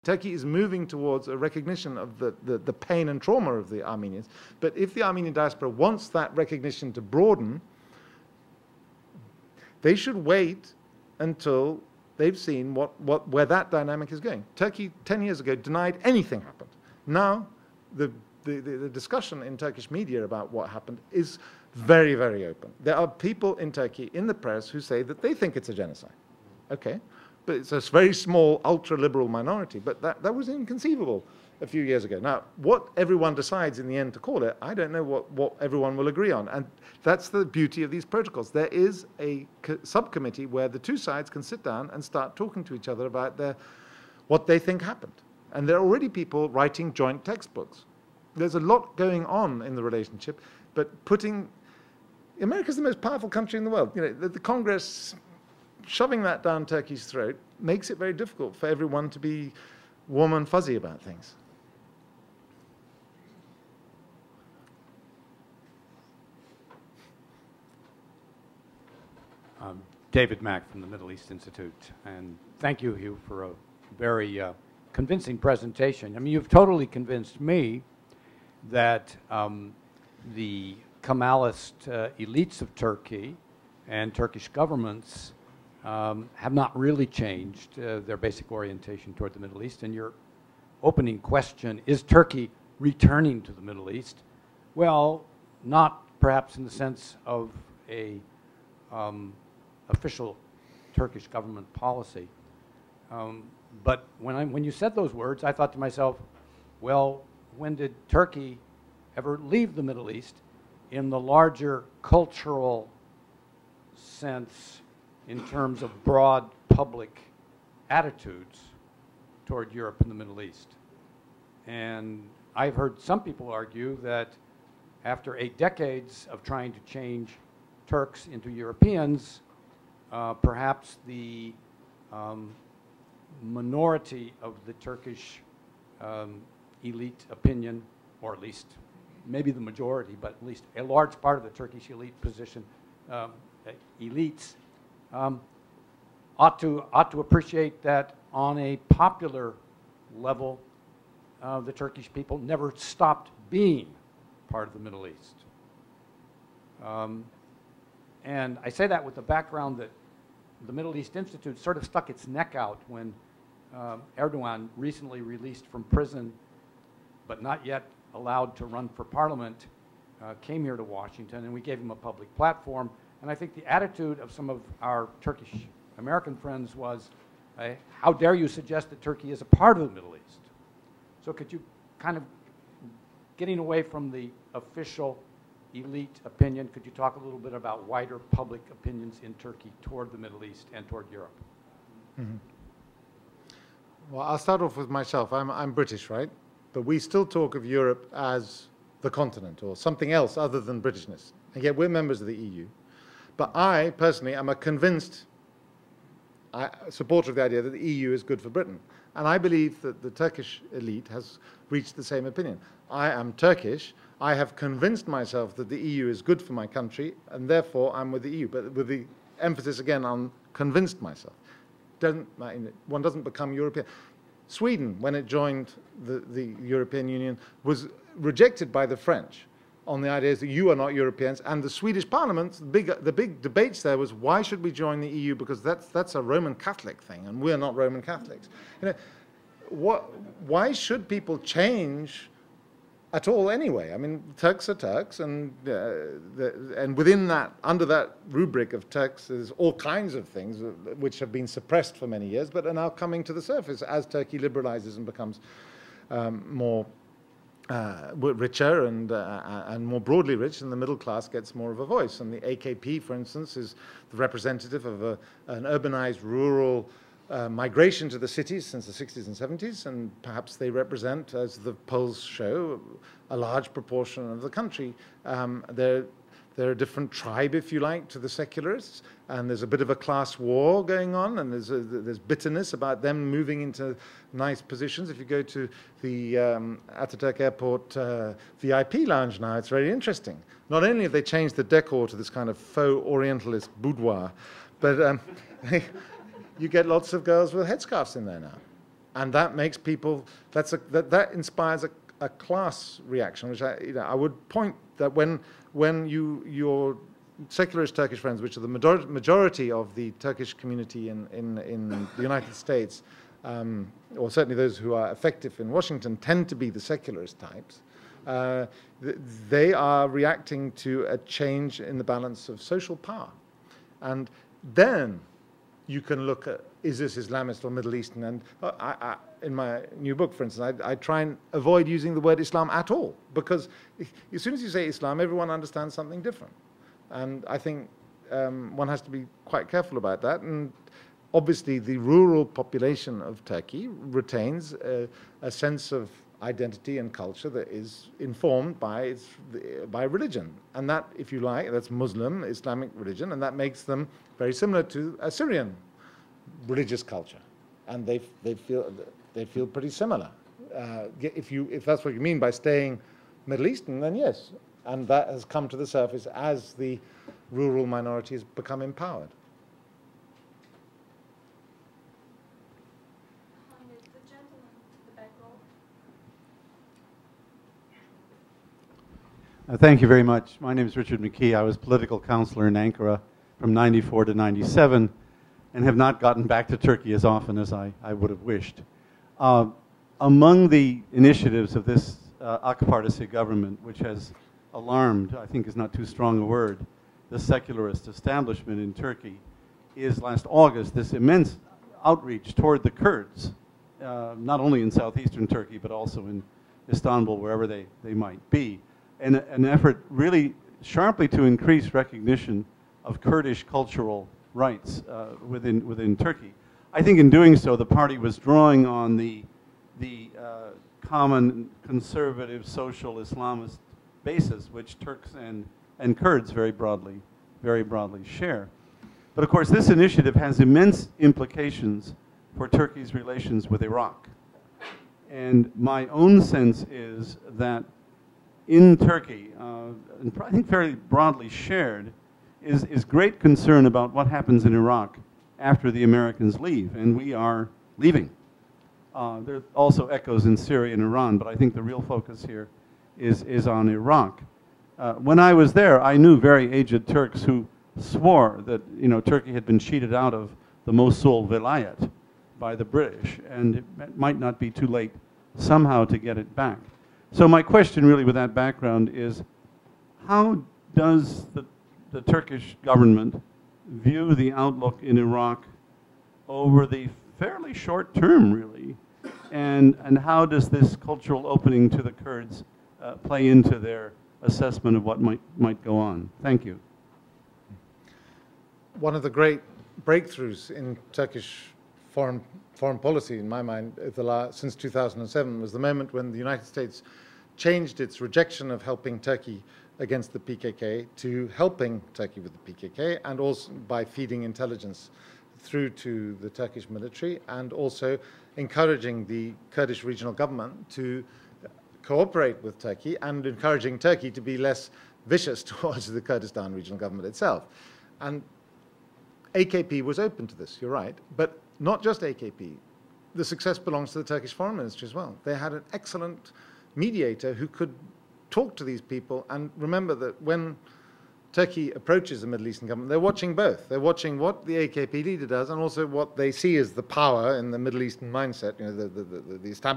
Turkey is moving towards a recognition of the pain and trauma of the Armenians. But if the Armenian diaspora wants that recognition to broaden, they should wait until they've seen where that dynamic is going. Turkey 10 years ago denied anything happened. Now the discussion in Turkish media about what happened is very, very open. There are people in Turkey, in the press, who say that they think it's a genocide. Okay, but it's a very small, ultra-liberal minority. But that was inconceivable a few years ago. Now, what everyone decides in the end to call it, I don't know what everyone will agree on. And that's the beauty of these protocols. There is a subcommittee where the two sides can sit down and start talking to each other about what they think happened. And there are already people writing joint textbooks. There's a lot going on in the relationship, but America's the most powerful country in the world. You know, the Congress shoving that down Turkey's throat makes it very difficult for everyone to be warm and fuzzy about things. David Mack from the Middle East Institute. And thank you, Hugh, for a very convincing presentation. I mean, you've totally convinced me that the Kemalist elites of Turkey and Turkish governments have not really changed their basic orientation toward the Middle East. And your opening question, is Turkey returning to the Middle East? Well, not perhaps in the sense of a official Turkish government policy. But when you said those words, I thought to myself, well, when did Turkey ever leave the Middle East in the larger cultural sense in terms of broad public attitudes toward Europe and the Middle East? And I've heard some people argue that after 8 decades of trying to change Turks into Europeans, perhaps the minority of the Turkish elite opinion, or at least maybe the majority, but at least a large part of the Turkish elite position, elites, ought to appreciate that on a popular level, the Turkish people never stopped being part of the Middle East. And I say that with the background that the Middle East Institute sort of stuck its neck out when Erdogan, recently released from prison, but not yet allowed to run for parliament, came here to Washington, and we gave him a public platform. And I think the attitude of some of our Turkish American friends was, how dare you suggest that Turkey is a part of the Middle East? So could you kind of, getting away from the official elite opinion, could you talk a little bit about wider public opinions in Turkey toward the Middle East and toward Europe? Mm-hmm. Well, I'll start off with myself. I'm British, right? But we still talk of Europe as the continent or something else other than Britishness. And yet we're members of the EU. But I, personally, am a convinced supporter of the idea that the EU is good for Britain. And I believe that the Turkish elite has reached the same opinion. I am Turkish. I have convinced myself that the EU is good for my country, and therefore I'm with the EU. But with the emphasis again on convinced myself. One doesn't become European. Sweden, when it joined the European Union, was rejected by the French on the ideas that you are not Europeans, and the Swedish Parliament, the big debates there was, why should we join the EU, because that's a Roman Catholic thing, and we're not Roman Catholics. You know, why should people change at all anyway? I mean, Turks are Turks, and within that, under that rubric of Turks, there's all kinds of things which have been suppressed for many years, but are now coming to the surface as Turkey liberalizes and becomes more richer and more broadly rich, and the middle class gets more of a voice. And the AKP, for instance, is the representative of an urbanized rural migration to the cities since the 60s and 70s, and perhaps they represent, as the polls show, a large proportion of the country. They're a different tribe, if you like, to the secularists, and there's a bit of a class war going on, and there's bitterness about them moving into nice positions. If you go to the Ataturk Airport VIP lounge now, it's very interesting. Not only have they changed the decor to this kind of faux Orientalist boudoir, but you get lots of girls with headscarves in there now. And that makes people, that inspires a class reaction, which I would point that when your secularist Turkish friends, which are the majority of the Turkish community in the United States, or certainly those who are effective in Washington, tend to be the secularist types. They are reacting to a change in the balance of social power. And then you can look at, is this Islamist or Middle Eastern? And in my new book, for instance, I try and avoid using the word Islam at all, because as soon as you say Islam, everyone understands something different. And I think one has to be quite careful about that. And obviously, the rural population of Turkey retains a sense of identity and culture that is informed by religion. And that, if you like, that's Muslim, Islamic religion, and that makes them very similar to Assyrian religious culture. And they feel pretty similar. If that's what you mean by staying Middle Eastern, then yes. And that has come to the surface as the rural minorities become empowered. The gentleman in the back row. Thank you very much. My name is Richard McKee. I was political counselor in Ankara from '94 to '97 and have not gotten back to Turkey as often as I would have wished. Among the initiatives of this AK Partisi government, which has alarmed, I think is not too strong a word, the secularist establishment in Turkey, is last August this immense outreach toward the Kurds, not only in southeastern Turkey, but also in Istanbul, wherever they might be. And an effort really sharply to increase recognition of Kurdish cultural rights within Turkey. I think in doing so, the party was drawing on the common conservative social Islamist basis, which Turks and Kurds very broadly share. But of course, this initiative has immense implications for Turkey's relations with Iraq. And my own sense is that in Turkey, and I think fairly broadly shared, is great concern about what happens in Iraq after the Americans leave, and we are leaving. There are also echoes in Syria and Iran, but I think the real focus here is on Iraq. When I was there, I knew very aged Turks who swore that Turkey had been cheated out of the Mosul Vilayet by the British, and it might not be too late somehow to get it back. So my question really with that background is, how does the Turkish government view the outlook in Iraq over the fairly short term, really? And how does this cultural opening to the Kurds play into their assessment of what might go on? Thank you. One of the great breakthroughs in Turkish foreign policy, in my mind, since 2007, was the moment when the United States changed its rejection of helping Turkey against the PKK to helping Turkey with the PKK, and also by feeding intelligence through to the Turkish military, and also encouraging the Kurdish regional government to cooperate with Turkey and encouraging Turkey to be less vicious towards the Kurdistan regional government itself. And AKP was open to this, you're right, but not just AKP. The success belongs to the Turkish foreign ministry as well. They had an excellent mediator who could talk to these people, and remember that when Turkey approaches the Middle Eastern government, they're watching both. They're watching what the AKP leader does and also what they see as the power in the Middle Eastern mindset, the establishment